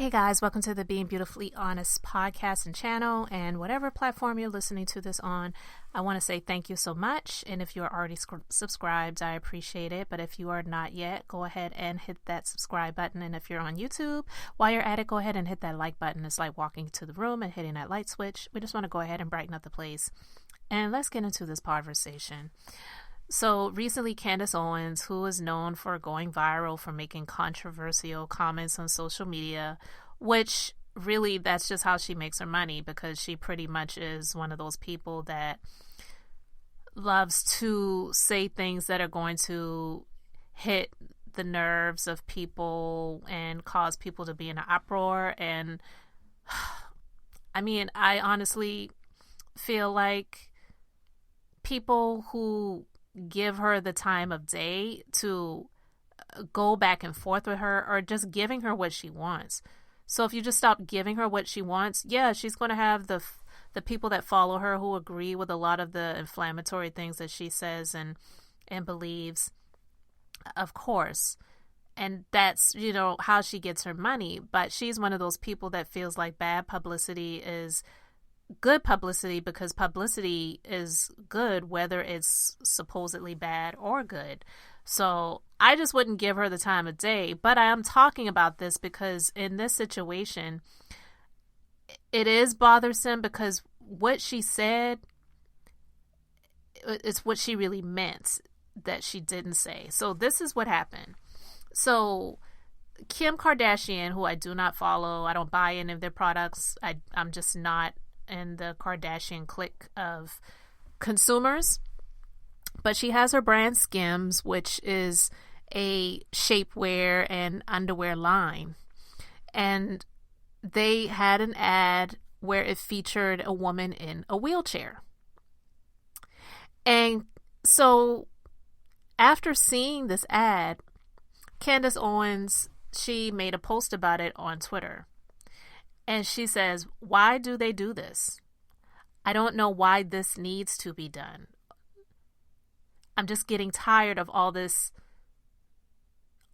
Hey guys, welcome to the Being Beautifully Honest podcast and channel, and whatever platform you're listening to this on. I want to say thank you so much, and if you are already subscribed, I appreciate it, but if you are not yet, go ahead and hit that subscribe button, and if you're on YouTube, while you're at it, go ahead and hit that like button. It's like walking to the room and hitting that light switch. We just want to go ahead and brighten up the place, and let's get into this conversation. So recently, Candace Owens, who is known for going viral for making controversial comments on social media, which really that's just how she makes her money, because she pretty much is one of those people that loves to say things that are going to hit the nerves of people and cause people to be in an uproar. And I mean, I honestly feel like people who give her the time of day to go back and forth with her or just giving her what she wants. So if you just stop giving her what she wants, yeah, she's going to have the people that follow her who agree with a lot of the inflammatory things that she says and believes, of course. And that's, how she gets her money. But she's one of those people that feels like bad publicity is good publicity, because publicity is good whether it's supposedly bad or good. So I just wouldn't give her the time of day. But I am talking about this because in this situation, it is bothersome, because what she said is what she really meant that she didn't say. So this is what happened. So Kim Kardashian, who I do not follow, I don't buy any of their products. I'm just not in the Kardashian clique of consumers, but she has her brand Skims, which is a shapewear and underwear line, and they had an ad where it featured a woman in a wheelchair. And so after seeing this ad, Candace Owens, she made a post about it on Twitter. And she says, "Why do they do this? I don't know why this needs to be done. I'm just getting tired of all this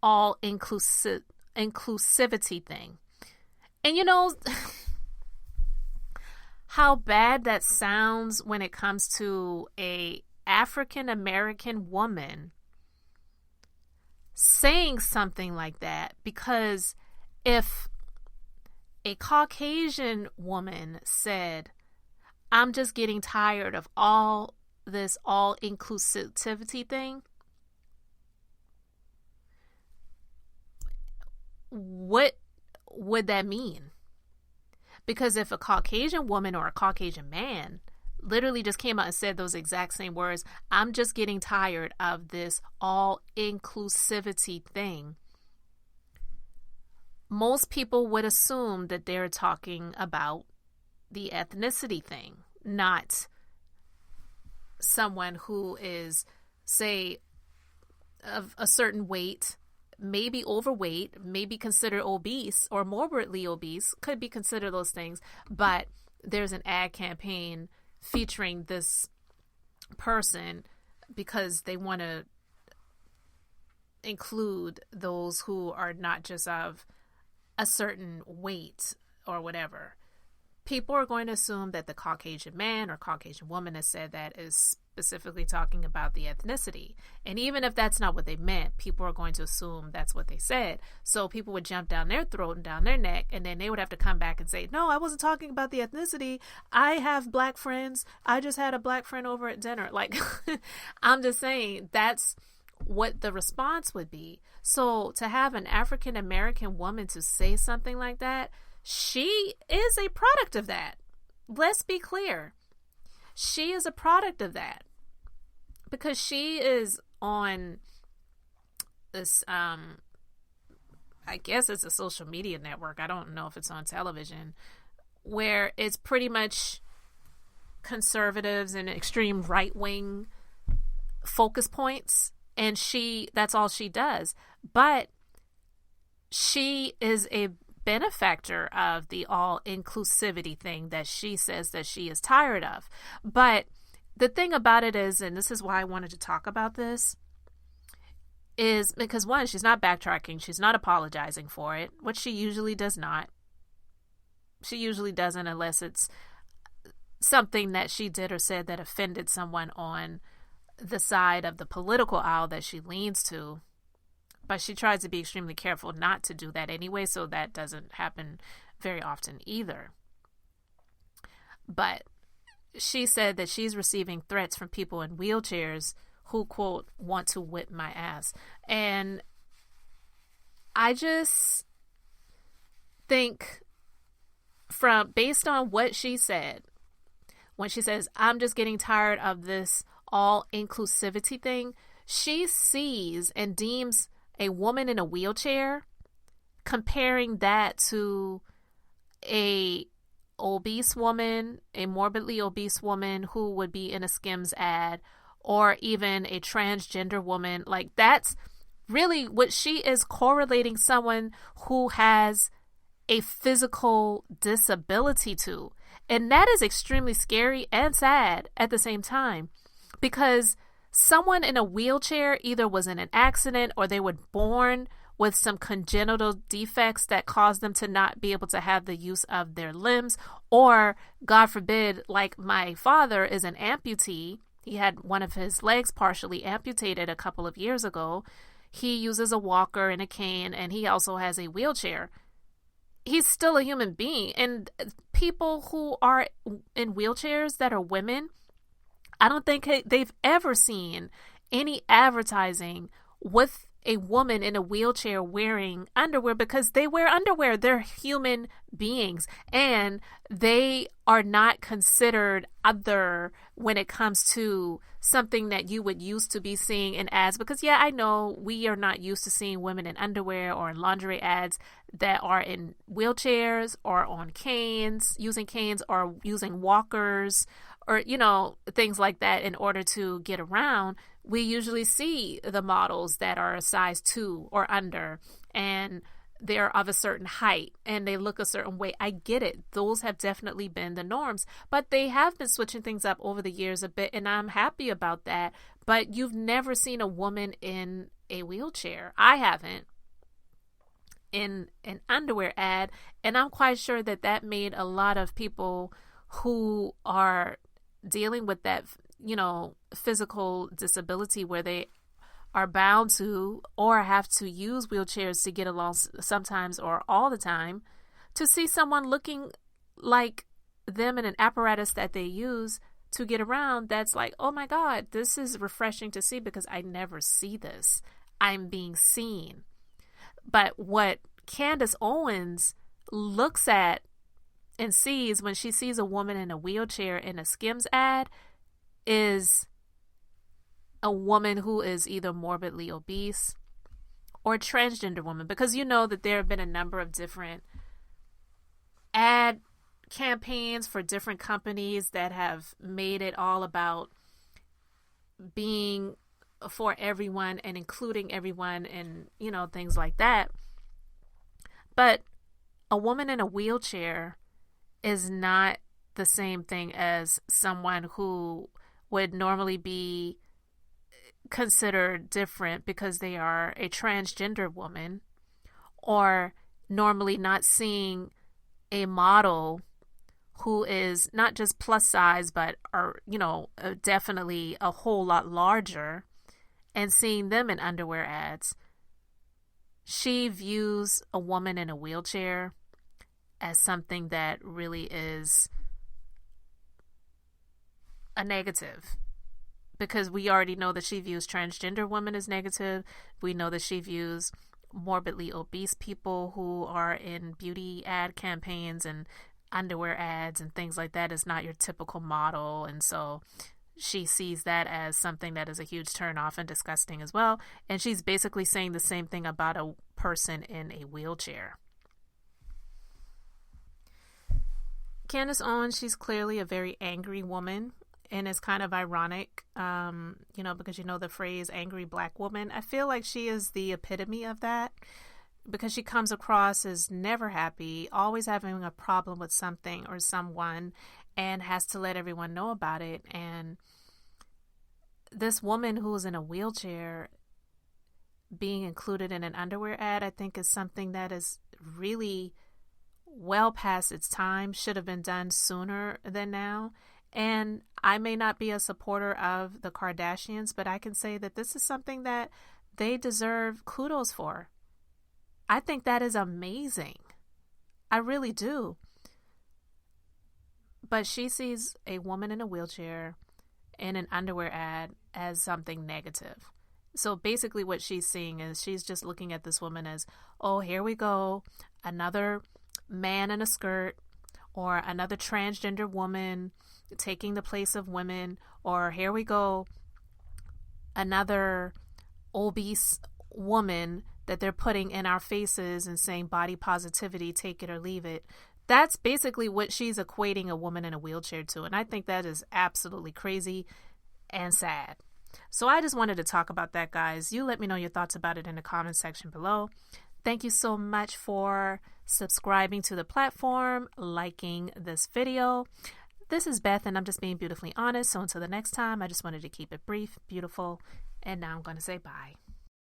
inclusivity thing." And how bad that sounds when it comes to a African American woman saying something like that, because if a Caucasian woman said, "I'm just getting tired of all this inclusivity thing," what would that mean? Because if a Caucasian woman or a Caucasian man literally just came out and said those exact same words, "I'm just getting tired of this all inclusivity thing," most people would assume that they're talking about the ethnicity thing, not someone who is, say, of a certain weight, maybe overweight, maybe considered obese or morbidly obese, could be considered those things, but there's an ad campaign featuring this person because they want to include those who are not just of a certain weight or whatever. People are going to assume that the Caucasian man or Caucasian woman has said that is specifically talking about the ethnicity. And even if that's not what they meant, people are going to assume that's what they said. So people would jump down their throat and down their neck, and then they would have to come back and say, "No, I wasn't talking about the ethnicity. I have black friends. I just had a black friend over at dinner." Like, I'm just saying that's what the response would be. So to have an African American woman to say something like that, she is a product of that. Let's be clear. She is a product of that, because she is on this, I guess it's a social media network. I don't know if it's on television, where it's pretty much conservatives and extreme right-wing focus points. And that's all she does. But she is a benefactor of the all inclusivity thing that she says that she is tired of. But the thing about it is, and this is why I wanted to talk about this, is because, one, she's not backtracking. She's not apologizing for it, which she usually does not. She usually doesn't unless it's something that she did or said that offended someone on the side of the political aisle that she leans to. But she tries to be extremely careful not to do that anyway, so that doesn't happen very often either. But she said that she's receiving threats from people in wheelchairs who, quote, want to whip my ass. And I just think based on what she said, when she says, I'm just getting tired of this all inclusivity thing, she sees and deems a woman in a wheelchair, comparing that to a obese woman, a morbidly obese woman who would be in a Skims ad, or even a transgender woman. Like, that's really what she is correlating someone who has a physical disability to. And that is extremely scary and sad at the same time, because someone in a wheelchair either was in an accident or they were born with some congenital defects that cause them to not be able to have the use of their limbs, or, God forbid, like my father is an amputee. He had one of his legs partially amputated a couple of years ago. He uses a walker and a cane, and he also has a wheelchair. He's still a human being. And people who are in wheelchairs that are women, I don't think they've ever seen any advertising with a woman in a wheelchair wearing underwear, because they wear underwear. They're human beings, and they are not considered other when it comes to something that you would used to be seeing in ads. Because, yeah, I know we are not used to seeing women in underwear or in lingerie ads that are in wheelchairs or on canes, using canes or using walkers, or, you know, things like that in order to get around. We usually see the models that are a size 2 or under, and they're of a certain height and they look a certain way. I get it. Those have definitely been the norms, but they have been switching things up over the years a bit, and I'm happy about that. But you've never seen a woman in a wheelchair. I haven't, in an underwear ad, and I'm quite sure that that made a lot of people who are dealing with that, you know, physical disability where they are bound to or have to use wheelchairs to get along sometimes or all the time, to see someone looking like them in an apparatus that they use to get around, that's like, oh my God, this is refreshing to see, because I never see this. I'm being seen. But what Candace Owens looks at and sees when she sees a woman in a wheelchair in a Skims ad is a woman who is either morbidly obese or a transgender woman. Because you know that there have been a number of different ad campaigns for different companies that have made it all about being for everyone and including everyone and, you know, things like that. But a woman in a wheelchair is not the same thing as someone who would normally be considered different because they are a transgender woman, or normally not seeing a model who is not just plus size, but are, you know, definitely a whole lot larger, and seeing them in underwear ads. She views a woman in a wheelchair as something that really is a negative, because we already know that she views transgender women as negative. We know that she views morbidly obese people who are in beauty ad campaigns and underwear ads and things like that as not your typical model. And so she sees that as something that is a huge turnoff and disgusting as well. And she's basically saying the same thing about a person in a wheelchair. Candace Owens, she's clearly a very angry woman, and it's kind of ironic, you know, because you know the phrase angry black woman. I feel like she is the epitome of that, because she comes across as never happy, always having a problem with something or someone, and has to let everyone know about it. And this woman who is in a wheelchair being included in an underwear ad, I think is something that is really well past its time, should have been done sooner than now. And I may not be a supporter of the Kardashians, but I can say that this is something that they deserve kudos for. I think that is amazing. I really do. But she sees a woman in a wheelchair in an underwear ad as something negative. So basically what she's seeing is she's just looking at this woman as, oh, here we go, another man in a skirt, or another transgender woman taking the place of women, or here we go, another obese woman that they're putting in our faces and saying body positivity, take it or leave it. That's basically what she's equating a woman in a wheelchair to. And I think that is absolutely crazy and sad. So I just wanted to talk about that, guys. You let me know your thoughts about it in the comment section below. Thank you so much for subscribing to the platform, liking this video. This is Beth, and I'm just being beautifully honest. So until the next time, I just wanted to keep it brief, beautiful, and now I'm going to say bye.